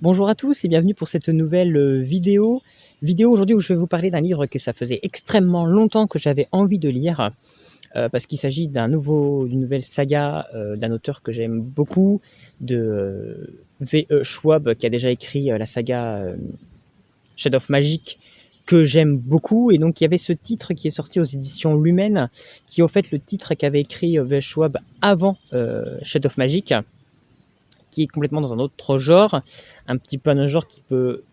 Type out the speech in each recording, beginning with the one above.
Bonjour à tous et bienvenue pour cette nouvelle vidéo. Vidéo aujourd'hui où je vais vous parler d'un livre que ça faisait extrêmement longtemps que j'avais envie de lire, parce qu'il s'agit d'une nouvelle saga d'un auteur que j'aime beaucoup, de V.E. Schwab, qui a déjà écrit la saga Shadow of Magic, que j'aime beaucoup. Et donc il y avait ce titre qui est sorti aux éditions Lumen, qui est en fait le titre qu'avait écrit V.E. Schwab avant Shadow of Magic, qui est complètement dans un autre genre, un petit peu un genre qui peut,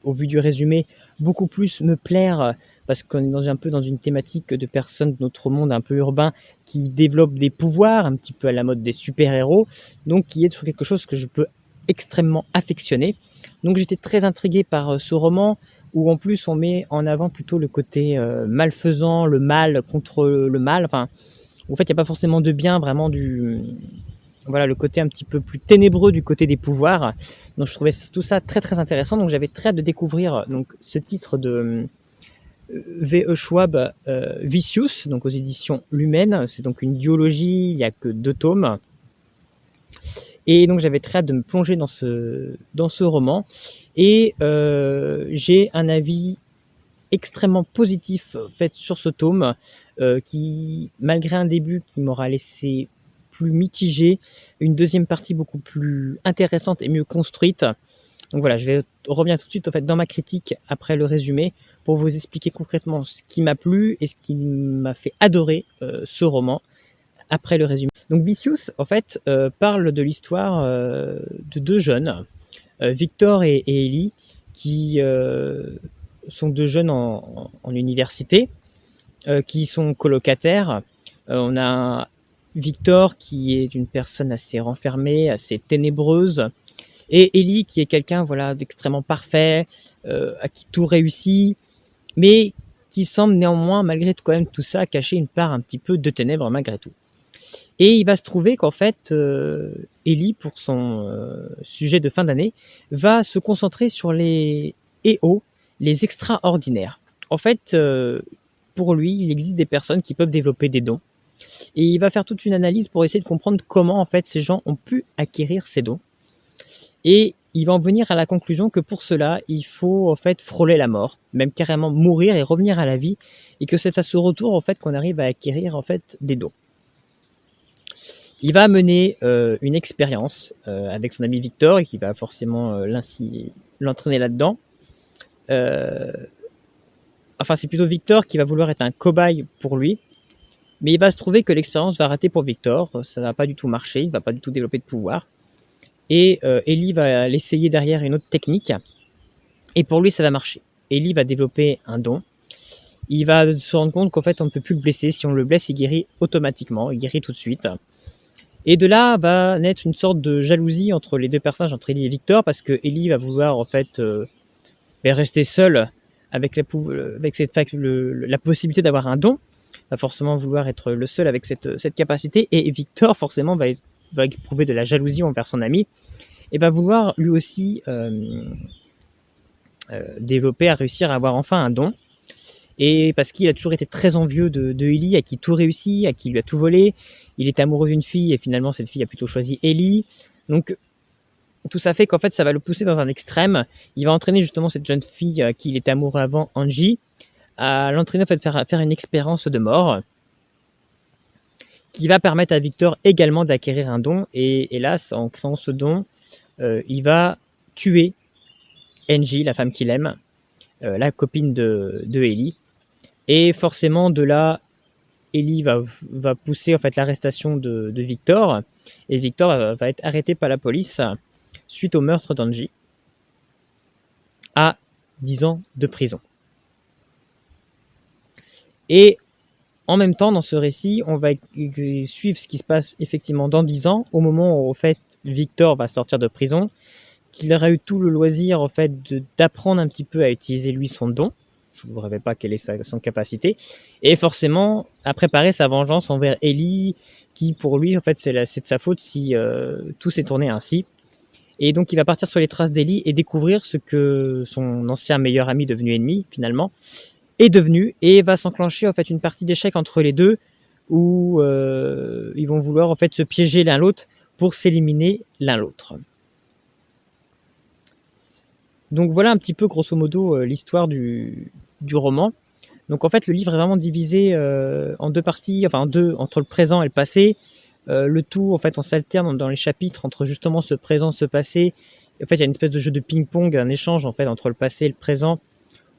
au vu du résumé, beaucoup plus me plaire, parce qu'on est un peu dans une thématique de personnes de notre monde un peu urbain qui développent des pouvoirs, un petit peu à la mode des super-héros, donc qui est sur quelque chose que je peux extrêmement affectionner. Donc j'étais très intrigué par ce roman, où en plus on met en avant plutôt le côté malfaisant, le mal contre le mal, enfin, en fait il n'y a pas forcément de bien, vraiment voilà, le côté un petit peu plus ténébreux du côté des pouvoirs. Donc je trouvais tout ça très très intéressant. Donc j'avais très hâte de découvrir donc ce titre de V.E. Schwab, Vicious, donc aux éditions Lumen. C'est donc une duologie, il n'y a que 2 tomes. Et donc j'avais très hâte de me plonger dans ce roman. Et j'ai un avis extrêmement positif fait sur ce tome, qui, malgré un début qui m'aura laissé plus mitigé, une deuxième partie beaucoup plus intéressante et mieux construite. Donc voilà, je vais revenir tout de suite en fait dans ma critique après le résumé pour vous expliquer concrètement ce qui m'a plu et ce qui m'a fait adorer ce roman après le résumé. Donc Vicious en fait parle de l'histoire de 2 jeunes, Victor et Ellie, qui sont 2 jeunes en université, qui sont colocataires. On a Victor qui est une personne assez renfermée, assez ténébreuse, et Ellie qui est quelqu'un voilà d'extrêmement parfait, à qui tout réussit, mais qui semble néanmoins malgré tout, quand même tout ça cacher une part un petit peu de ténèbres malgré tout. Et il va se trouver qu'en fait Ellie, pour son sujet de fin d'année, va se concentrer sur les EO, les extraordinaires. En fait, pour lui, il existe des personnes qui peuvent développer des dons. Et il va faire toute une analyse pour essayer de comprendre comment en fait ces gens ont pu acquérir ces dons. Et il va en venir à la conclusion que pour cela, il faut en fait frôler la mort, même carrément mourir et revenir à la vie, et que c'est à ce retour en fait qu'on arrive à acquérir en fait des dons. Il va mener une expérience avec son ami Victor et qui va forcément l'entraîner là-dedans. Enfin, c'est plutôt Victor qui va vouloir être un cobaye pour lui. Mais il va se trouver que l'expérience va rater pour Victor, ça va pas du tout marcher, il va pas du tout développer de pouvoir. Et Ellie va l'essayer derrière une autre technique, et pour lui ça va marcher. Ellie va développer un don, il va se rendre compte qu'en fait on ne peut plus le blesser, si on le blesse il guérit automatiquement, il guérit tout de suite. Et de là va naître une sorte de jalousie entre les 2 personnages, entre Ellie et Victor, parce que Ellie va vouloir en fait rester seule avec la possibilité d'avoir un don, va forcément vouloir être le seul avec cette capacité, et Victor forcément va éprouver de la jalousie envers son ami et va vouloir lui aussi développer, à réussir à avoir enfin un don, et parce qu'il a toujours été très envieux de Ellie, à qui tout réussit, à qui lui a tout volé. Il est amoureux d'une fille et finalement cette fille a plutôt choisi Ellie, donc tout ça fait qu'en fait ça va le pousser dans un extrême. Il va entraîner justement cette jeune fille à qui il était amoureux avant, Angie, à l'entraîner en fait faire une expérience de mort qui va permettre à Victor également d'acquérir un don. Et hélas, en créant ce don, il va tuer Angie, la femme qu'il aime, la copine de Ellie. Et forcément, de là, Ellie va pousser en fait l'arrestation de Victor. Et Victor va être arrêté par la police suite au meurtre d'Angie à 10 ans de prison. Et en même temps, dans ce récit, on va suivre ce qui se passe effectivement dans 10 ans, au moment où en fait, Victor va sortir de prison, qu'il aura eu tout le loisir en fait, d'apprendre un petit peu à utiliser lui son don. Je ne vous révèle pas quelle est son capacité. Et forcément, à préparer sa vengeance envers Ellie, qui pour lui, en fait, c'est de sa faute si tout s'est tourné ainsi. Et donc, il va partir sur les traces d'Ellie et découvrir ce que son ancien meilleur ami devenu ennemi, finalement, est devenu, et va s'enclencher en fait une partie d'échecs entre les deux où ils vont vouloir en fait se piéger l'un l'autre pour s'éliminer l'un l'autre. Donc voilà un petit peu grosso modo l'histoire du roman. Donc en fait le livre est vraiment divisé en deux parties, enfin en deux, entre le présent et le passé. Le tout en fait on s'alterne dans les chapitres entre justement ce présent, ce passé. En fait il y a une espèce de jeu de ping-pong, un échange en fait entre le passé et le présent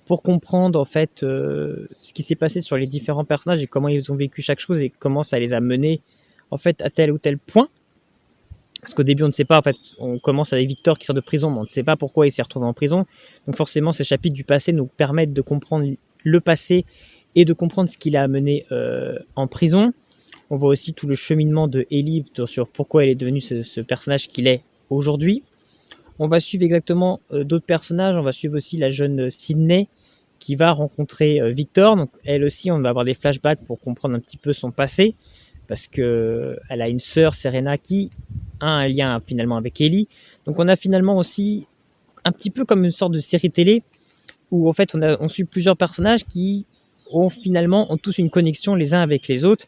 pour comprendre en fait ce qui s'est passé sur les différents personnages et comment ils ont vécu chaque chose et comment ça les a menés en fait à tel ou tel point. Parce qu'au début, on ne sait pas, en fait, on commence avec Victor qui sort de prison, mais on ne sait pas pourquoi il s'est retrouvé en prison. Donc forcément, ces chapitres du passé nous permettent de comprendre le passé et de comprendre ce qu'il a amené en prison. On voit aussi tout le cheminement de Ellie sur pourquoi elle est devenue ce personnage qu'il est aujourd'hui. On va suivre exactement d'autres personnages. On va suivre aussi la jeune Sydney qui va rencontrer Victor. Donc elle aussi, on va avoir des flashbacks pour comprendre un petit peu son passé. Parce qu'elle a une sœur, Serena, qui a un lien finalement avec Ellie. Donc on a finalement aussi un petit peu comme une sorte de série télé où en fait on suit plusieurs personnages qui ont tous une connexion les uns avec les autres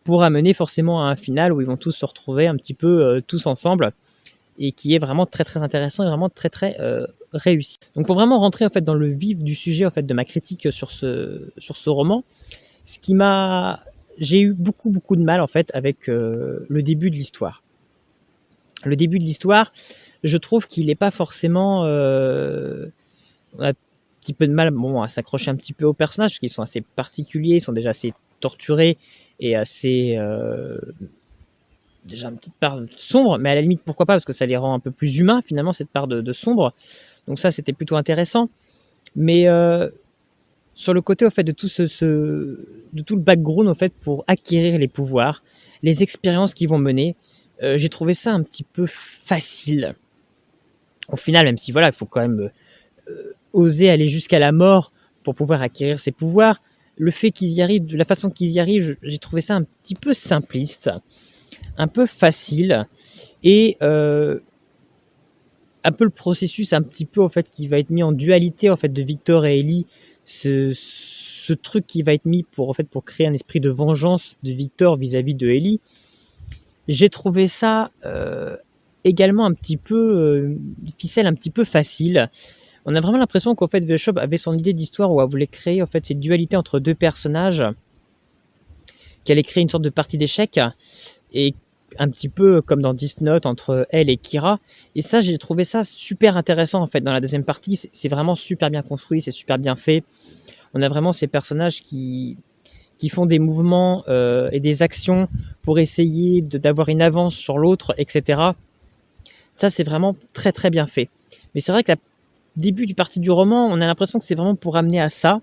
pour amener forcément à un final où ils vont tous se retrouver un petit peu tous ensemble et qui est vraiment très très intéressant et vraiment très très réussi. Donc pour vraiment rentrer en fait dans le vif du sujet en fait de ma critique sur ce roman, j'ai eu beaucoup de mal en fait avec le début de l'histoire. Le début de l'histoire, je trouve qu'il n'est pas forcément... on a un petit peu de mal à s'accrocher un petit peu aux personnages, parce qu'ils sont assez particuliers, ils sont déjà assez torturés et assez... déjà une petite part sombre, mais à la limite, pourquoi pas, parce que ça les rend un peu plus humains, finalement, cette part de sombre. Donc ça, c'était plutôt intéressant. Mais sur le côté, au fait, de tout le background, au fait, pour acquérir les pouvoirs, les expériences qu'ils vont mener, j'ai trouvé ça un petit peu facile. Au final, même si voilà, il faut quand même oser aller jusqu'à la mort pour pouvoir acquérir ces pouvoirs, le fait qu'ils y arrivent, de la façon qu'ils y arrivent, j'ai trouvé ça un petit peu simpliste, un peu facile, et un peu le processus un petit peu en fait qui va être mis en dualité en fait de Victor et Ellie, ce truc qui va être mis pour créer un esprit de vengeance de Victor vis-à-vis de Ellie. J'ai trouvé ça également un petit peu ficelle un petit peu facile. On a vraiment l'impression qu'en fait Bishop avait son idée d'histoire où elle voulait créer en fait cette dualité entre deux personnages, qu'elle allait créer une sorte de partie d'échecs et un petit peu comme dans Death Note entre elle et Kira. Et ça, j'ai trouvé ça super intéressant en fait dans la deuxième partie. C'est vraiment super bien construit, c'est super bien fait. On a vraiment ces personnages qui font des mouvements et des actions pour essayer d'avoir une avance sur l'autre, etc. Ça, c'est vraiment très très bien fait. Mais c'est vrai que le début du parti du roman, on a l'impression que c'est vraiment pour amener à ça.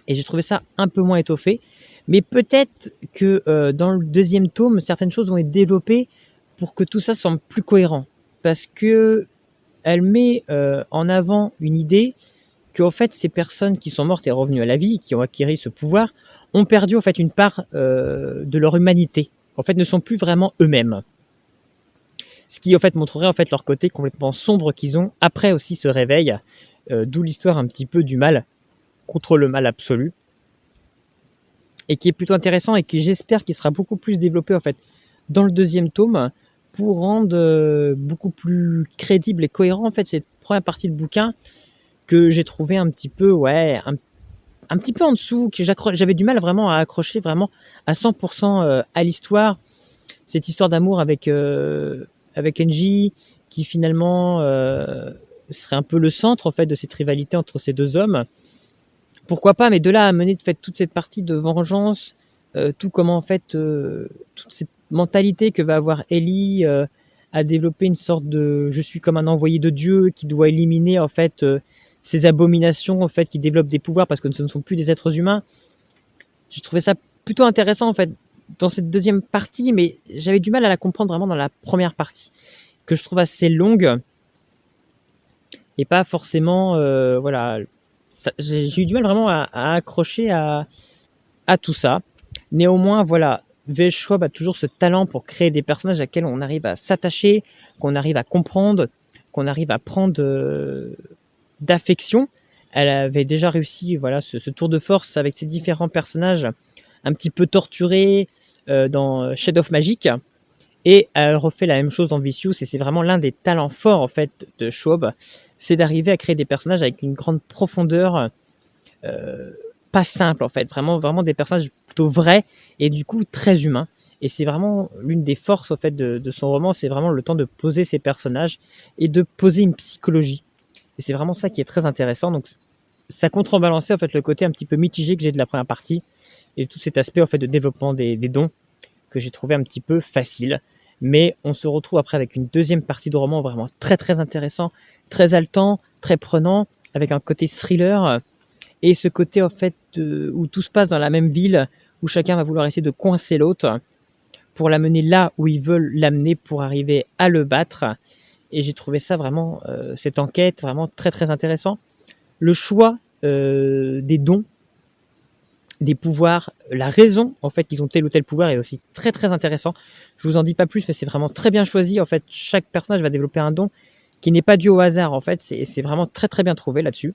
Et j'ai trouvé ça un peu moins étoffé. Mais peut-être que dans le deuxième tome, certaines choses vont être développées pour que tout ça semble plus cohérent. Parce que elle met en avant une idée qu'en fait, ces personnes qui sont mortes et revenues à la vie, qui ont acquis ce pouvoir, ont perdu en fait une part de leur humanité. En fait, ne sont plus vraiment eux-mêmes. Ce qui en fait montrerait en fait leur côté complètement sombre qu'ils ont après aussi ce réveil, d'où l'histoire un petit peu du mal contre le mal absolu, et qui est plutôt intéressant et qui j'espère qu'il sera beaucoup plus développé en fait dans le deuxième tome pour rendre beaucoup plus crédible et cohérent en fait cette première partie de bouquin que j'ai trouvé un petit peu un petit peu en dessous, que j'avais du mal vraiment à accrocher vraiment à 100% à l'histoire, cette histoire d'amour avec Enji qui finalement serait un peu le centre en fait de cette rivalité entre ces deux hommes. Pourquoi pas, mais de là à mener de fait toute cette partie de vengeance, tout comment en fait toute cette mentalité que va avoir Ellie à développer une sorte de je suis comme un envoyé de Dieu qui doit éliminer en fait ces abominations en fait qui développent des pouvoirs parce que ce ne sont plus des êtres humains. J'ai trouvé ça plutôt intéressant en fait dans cette deuxième partie, mais j'avais du mal à la comprendre vraiment dans la première partie que je trouve assez longue et pas forcément voilà. J'ai eu du mal vraiment à accrocher à tout ça. Néanmoins, voilà, V.S. Schwab a toujours ce talent pour créer des personnages à lesquels on arrive à s'attacher, qu'on arrive à comprendre, qu'on arrive à prendre d'affection. Elle avait déjà réussi voilà, ce tour de force avec ses différents personnages un petit peu torturés dans Shade of Magic. Et elle refait la même chose dans Vicious, et c'est vraiment l'un des talents forts en fait de Schwab. c'est d'arriver à créer des personnages avec une grande profondeur, pas simple en fait, vraiment des personnages plutôt vrais et du coup très humains. Et c'est vraiment l'une des forces en fait de son roman, c'est vraiment le temps de poser ces personnages et de poser une psychologie. Et c'est vraiment ça qui est très intéressant. Donc ça contrebalançait en fait le côté un petit peu mitigé que j'ai de la première partie et tout cet aspect en fait de développement des dons que j'ai trouvé un petit peu facile. Mais on se retrouve après avec une deuxième partie de roman vraiment très très intéressant, très haletant, très prenant, avec un côté thriller et ce côté en fait où tout se passe dans la même ville, où chacun va vouloir essayer de coincer l'autre pour l'amener là où ils veulent l'amener pour arriver à le battre. Et j'ai trouvé ça vraiment, cette enquête vraiment très très intéressant. Le choix des dons, des pouvoirs, la raison en fait qu'ils ont tel ou tel pouvoir est aussi très très intéressant. Je vous en dis pas plus, mais c'est vraiment très bien choisi. En fait, chaque personnage va développer un don qui n'est pas dû au hasard. En fait, c'est vraiment très très bien trouvé là-dessus.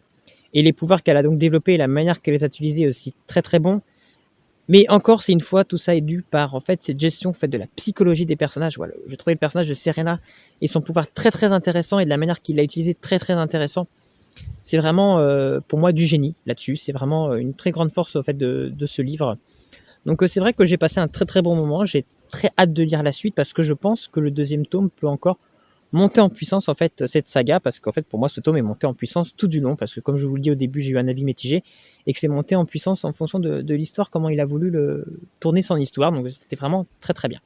Et les pouvoirs qu'elle a donc développés et la manière qu'elle les a utilisés est aussi très très bon. Mais encore, c'est une fois, tout ça est dû par en fait cette gestion en fait, de la psychologie des personnages. Voilà, j'ai trouvé le personnage de Serena et son pouvoir très très intéressant et de la manière qu'il l'a utilisé très très intéressant. C'est vraiment pour moi du génie là-dessus. C'est vraiment une très grande force au fait de ce livre. Donc c'est vrai que j'ai passé un très très bon moment. J'ai très hâte de lire la suite parce que je pense que le deuxième tome peut encore monter en puissance en fait cette saga, parce qu'en fait pour moi ce tome est monté en puissance tout du long, parce que comme je vous le dis au début, j'ai eu un avis mitigé et que c'est monté en puissance en fonction de l'histoire, comment il a voulu tourner son histoire. Donc c'était vraiment très très bien.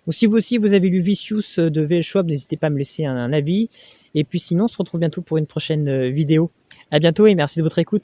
Donc si vous aussi vous avez lu Vicious de V.L. Schwab, n'hésitez pas à me laisser un avis. Et puis sinon on se retrouve bientôt pour une prochaine vidéo. À bientôt et merci de votre écoute.